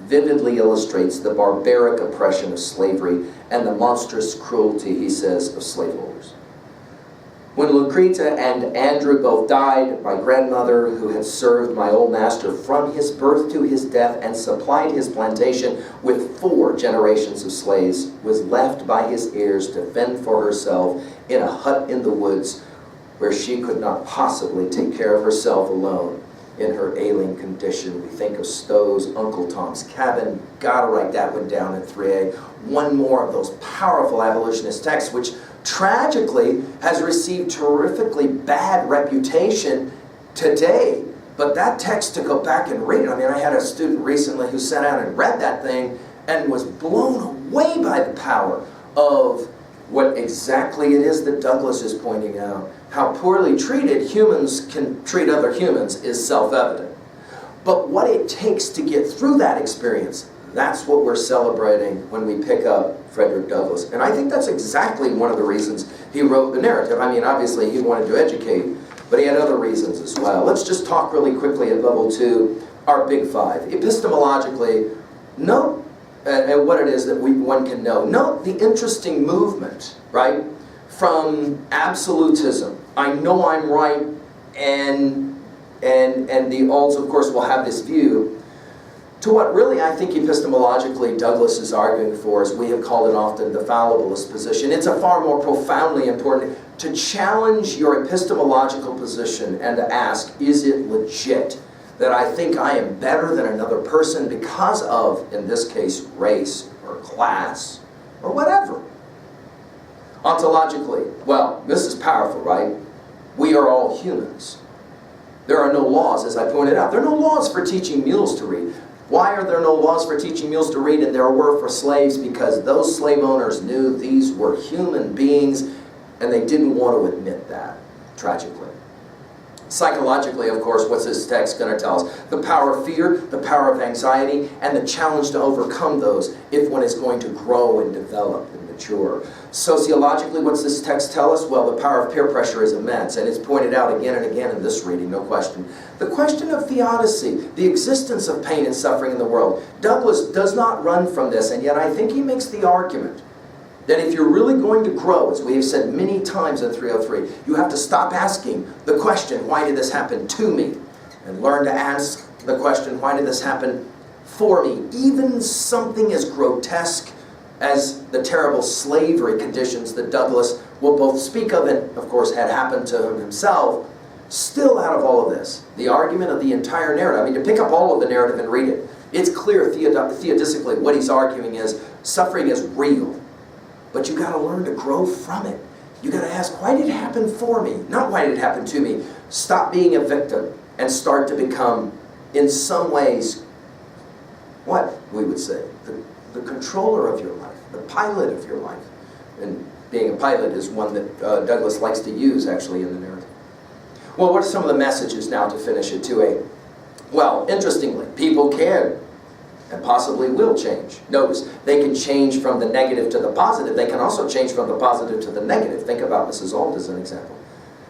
vividly illustrates the barbaric oppression of slavery and the monstrous cruelty, he says, of slaveholders. When Lucreta and Andrew both died, my grandmother, who had served my old master from his birth to his death and supplied his plantation with 4 generations of slaves, was left by his heirs to fend for herself in a hut in the woods where she could not possibly take care of herself alone in her ailing condition. We think of Stowe's Uncle Tom's Cabin. Gotta write that one down in 3A. One more of those powerful abolitionist texts, which tragically has received terrifically bad reputation today. But that text, to go back and read it, I mean, I had a student recently who sat out and read that thing and was blown away by the power of what exactly it is that Douglas is pointing out. How poorly treated humans can treat other humans is self-evident. But what it takes to get through that experience, that's what we're celebrating when we pick up Frederick Douglass. And I think that's exactly one of the reasons he wrote the narrative. I mean, obviously he wanted to educate, but he had other reasons as well. Let's just talk really quickly at level 2, our big 5. Epistemologically, note and what it is that one can know. Note the interesting movement, right? From absolutism, I know I'm right, and the alts, of course, will have this view, to what really I think epistemologically Douglas is arguing for, as we have called it often, the fallibilist position. It's a far more profoundly important to challenge your epistemological position and to ask, is it legit that I think I am better than another person because of, in this case, race or class or whatever? Ontologically, well, this is powerful, right? We are all humans. There are no laws, as I pointed out. There are no laws for teaching mules to read. Why are there no laws for teaching mules to read and there were for slaves? Because those slave owners knew these were human beings and they didn't want to admit that, tragically. Psychologically, of course, what's this text going to tell us? The power of fear, the power of anxiety, and the challenge to overcome those if one is going to grow and develop and mature. Sociologically, what's this text tell us? Well, the power of peer pressure is immense, and it's pointed out again and again in this reading, no question. The question of theodicy, the existence of pain and suffering in the world. Douglas does not run from this, and yet I think he makes the argument that if you're really going to grow, as we have said many times in 303, you have to stop asking the question, why did this happen to me? And learn to ask the question, why did this happen for me? Even something as grotesque as the terrible slavery conditions that Douglas will both speak of and, of course, had happened to him himself, still out of all of this, the argument of the entire narrative, I mean, to pick up all of the narrative and read it, it's clear theodically what he's arguing is suffering is real. But you got to learn to grow from it. You got to ask, why did it happen for me? Not why did it happen to me. Stop being a victim and start to become, in some ways, what we would say, the controller of your life, the pilot of your life. And being a pilot is one that Douglas likes to use, actually, in the narrative. Well, what are some of the messages now to finish at 2A? Well, interestingly, people can and possibly will change. Notice, they can change from the negative to the positive. They can also change from the positive to the negative. Think about Mrs. Ault as an example.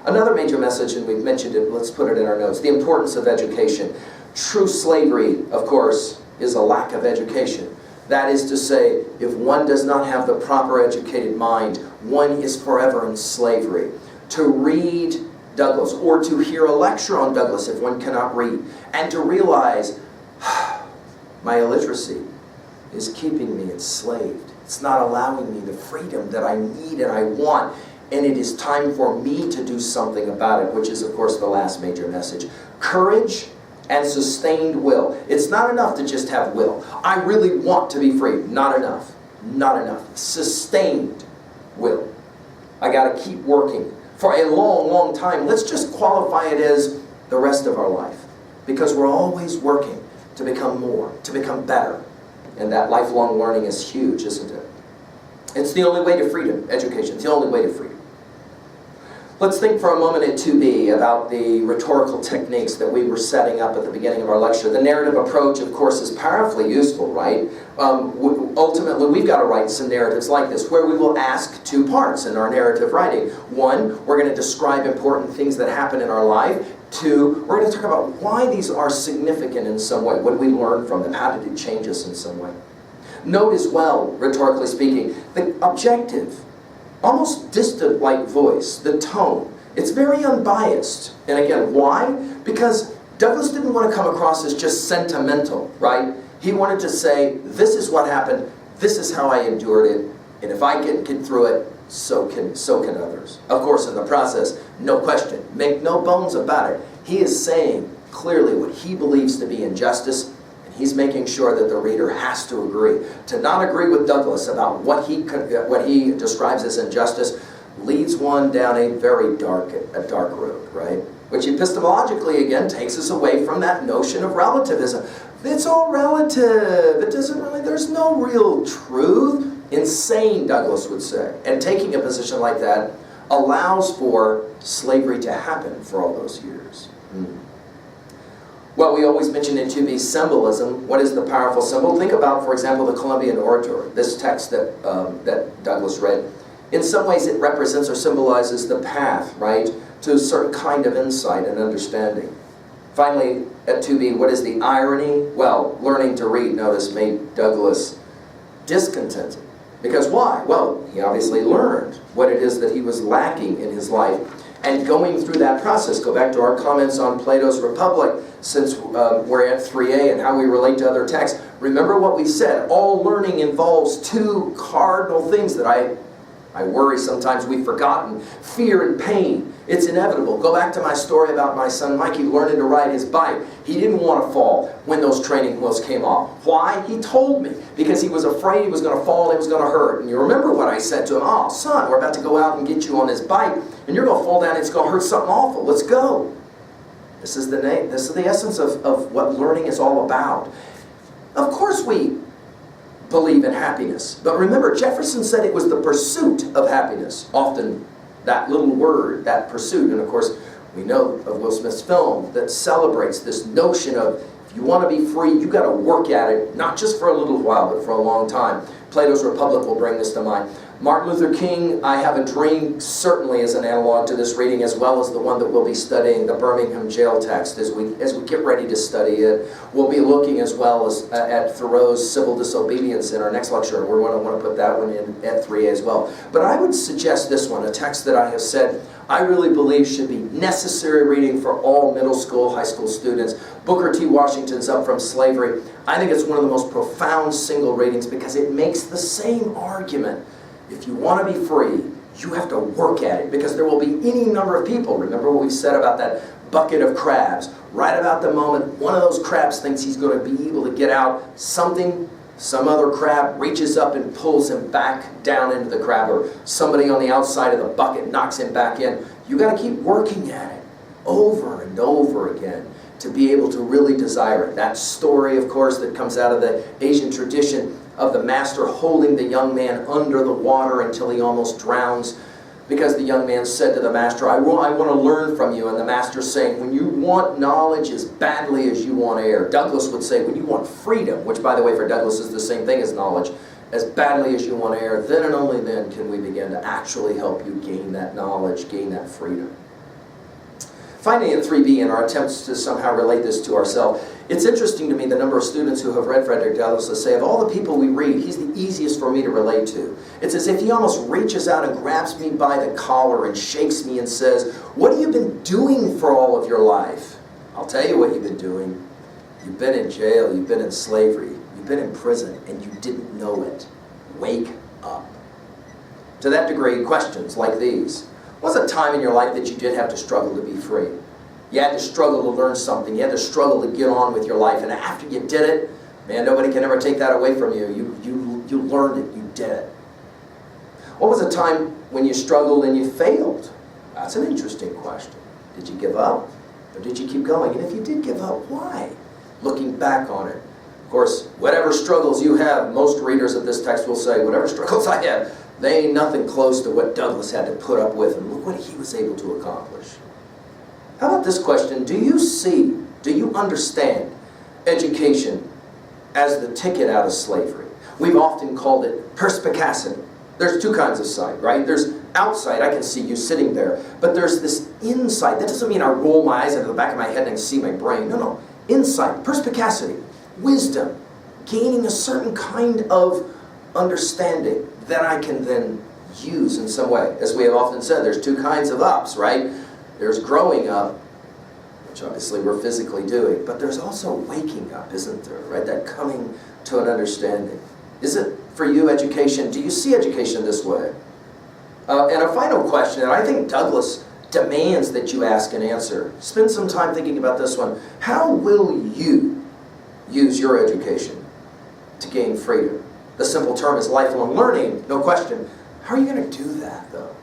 Another major message, and we've mentioned it, let's put it in our notes, the importance of education. True slavery, of course, is a lack of education. That is to say, if one does not have the proper educated mind, one is forever in slavery. To read Douglas, or to hear a lecture on Douglas if one cannot read, and to realize, my illiteracy is keeping me enslaved. It's not allowing me the freedom that I need and I want. And it is time for me to do something about it, which is, of course, the last major message. Courage and sustained will. It's not enough to just have will. I really want to be free. Not enough. Not enough. Sustained will. I got to keep working for a long, long time. Let's just qualify it as the rest of our life. Because we're always working to become more, to become better. And that lifelong learning is huge, isn't it? It's the only way to freedom, education. It's the only way to freedom. Let's think for a moment at 2B about the rhetorical techniques that we were setting up at the beginning of our lecture. The narrative approach, of course, is powerfully useful, right? Ultimately, we've got to write some narratives like this, where we will ask 2 parts in our narrative writing. 1, we're going to describe important things that happen in our life. 2, we're going to talk about why these are significant in some way. What did we learn from them? How did it change us in some way? Note as well, rhetorically speaking, the objective, almost distant-like voice, the tone. It's very unbiased. And again, why? Because Douglas didn't want to come across as just sentimental, right? He wanted to say, this is what happened, this is how I endured it, and if I can get through it, so can others. Of course, in the process, no question, make no bones about it. He is saying clearly what he believes to be injustice, and he's making sure that the reader has to agree. To not agree with Douglas about what he describes as injustice leads one down a very dark road, right? Which epistemologically, again, takes us away from that notion of relativism. It's all relative. It doesn't really, there's no real truth. Insane, Douglas would say. And taking a position like that allows for slavery to happen for all those years. Well, we always mention in 2b symbolism. What is the powerful symbol? Think about, for example, the Columbian Orator, this text that Douglas read. In some ways, it represents or symbolizes the path, right, to a certain kind of insight and understanding. Finally, at 2b, what is the irony? Well, learning to read, notice, made Douglas discontented. Because why? Well, he obviously learned what it is that he was lacking in his life. And going through that process, go back to our comments on Plato's Republic, since we're at 3a and how we relate to other texts. Remember what we said, all learning involves 2 cardinal things that I worry sometimes we've forgotten. Fear and pain. It's inevitable. Go back to my story about my son Mikey learning to ride his bike. He didn't want to fall when those training wheels came off. Why? He told me. Because he was afraid he was going to fall and it was going to hurt. And you remember what I said to him? Oh, son, we're about to go out and get you on this bike and you're going to fall down and it's going to hurt something awful. Let's go. This is the essence of what learning is all about. Of course we believe in happiness. But remember, Jefferson said it was the pursuit of happiness. Often that little word, that pursuit. And of course, we know of Will Smith's film that celebrates this notion of if you want to be free, you got to work at it, not just for a little while, but for a long time. Plato's Republic will bring this to mind. Martin Luther King, I Have a Dream, certainly is an analog to this reading, as well as the one that we'll be studying, the Birmingham jail text, as we get ready to study it. We'll be looking as well as at Thoreau's Civil Disobedience in our next lecture, and we're going to want to put that one in at 3a as well. But I would suggest this one, a text that I have said I really believe should be necessary reading for all middle school, high school students. Booker T. Washington's Up From Slavery. I think it's one of the most profound single readings because it makes the same argument. If you want to be free, you have to work at it because there will be any number of people. Remember what we said about that bucket of crabs. Right about the moment one of those crabs thinks he's going to be able to get out, some other crab reaches up and pulls him back down into the crab, or somebody on the outside of the bucket knocks him back in. You got to keep working at it over and over again to be able to really desire it. That story, of course, that comes out of the Asian tradition of the master holding the young man under the water until he almost drowns, because the young man said to the master, I want to learn from you. And the master saying, when you want knowledge as badly as you want air. Douglas would say, when you want freedom, which by the way for Douglas is the same thing as knowledge, as badly as you want air, then and only then can we begin to actually help you gain that knowledge, gain that freedom. Finally, at 3b, in our attempts to somehow relate this to ourselves, it's interesting to me the number of students who have read Frederick Douglass to say, of all the people we read, he's the easiest for me to relate to. It's as if he almost reaches out and grabs me by the collar and shakes me and says, what have you been doing for all of your life? I'll tell you what you've been doing. You've been in jail, you've been in slavery, you've been in prison, and you didn't know it. Wake up. To that degree, questions like these. What was a time in your life that you did have to struggle to be free? You had to struggle to learn something. You had to struggle to get on with your life. And after you did it, man, nobody can ever take that away from you. You learned it. You did it. What was a time when you struggled and you failed? That's an interesting question. Did you give up? Or did you keep going? And if you did give up, why? Looking back on it. Of course, whatever struggles you have, most readers of this text will say, whatever struggles I have, they ain't nothing close to what Douglas had to put up with, and look what he was able to accomplish. How about this question? Do you understand education as the ticket out of slavery? We've often called it perspicacity. There's 2 kinds of sight, right? There's outside, I can see you sitting there, but there's this insight. That doesn't mean I roll my eyes into the back of my head and I can see my brain. No, no. Insight, perspicacity, wisdom, gaining a certain kind of understanding that I can then use in some way. As we have often said, there's two kinds of ups, right? There's growing up, which obviously we're physically doing, but there's also waking up, isn't there? Right? That coming to an understanding. Is it for you education? Do you see education this way? And a final question, and I think Douglas demands that you ask and answer. Spend some time thinking about this one. How will you use your education to gain freedom? The simple term is lifelong learning, no question. How are you going to do that, though?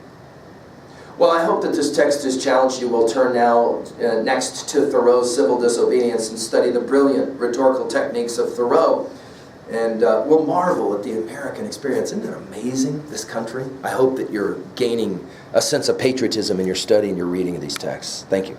Well, I hope that this text has challenged you. We'll turn now next to Thoreau's civil disobedience and study the brilliant rhetorical techniques of Thoreau. And we'll marvel at the American experience. Isn't it amazing, this country? I hope that you're gaining a sense of patriotism in your study and your reading of these texts. Thank you.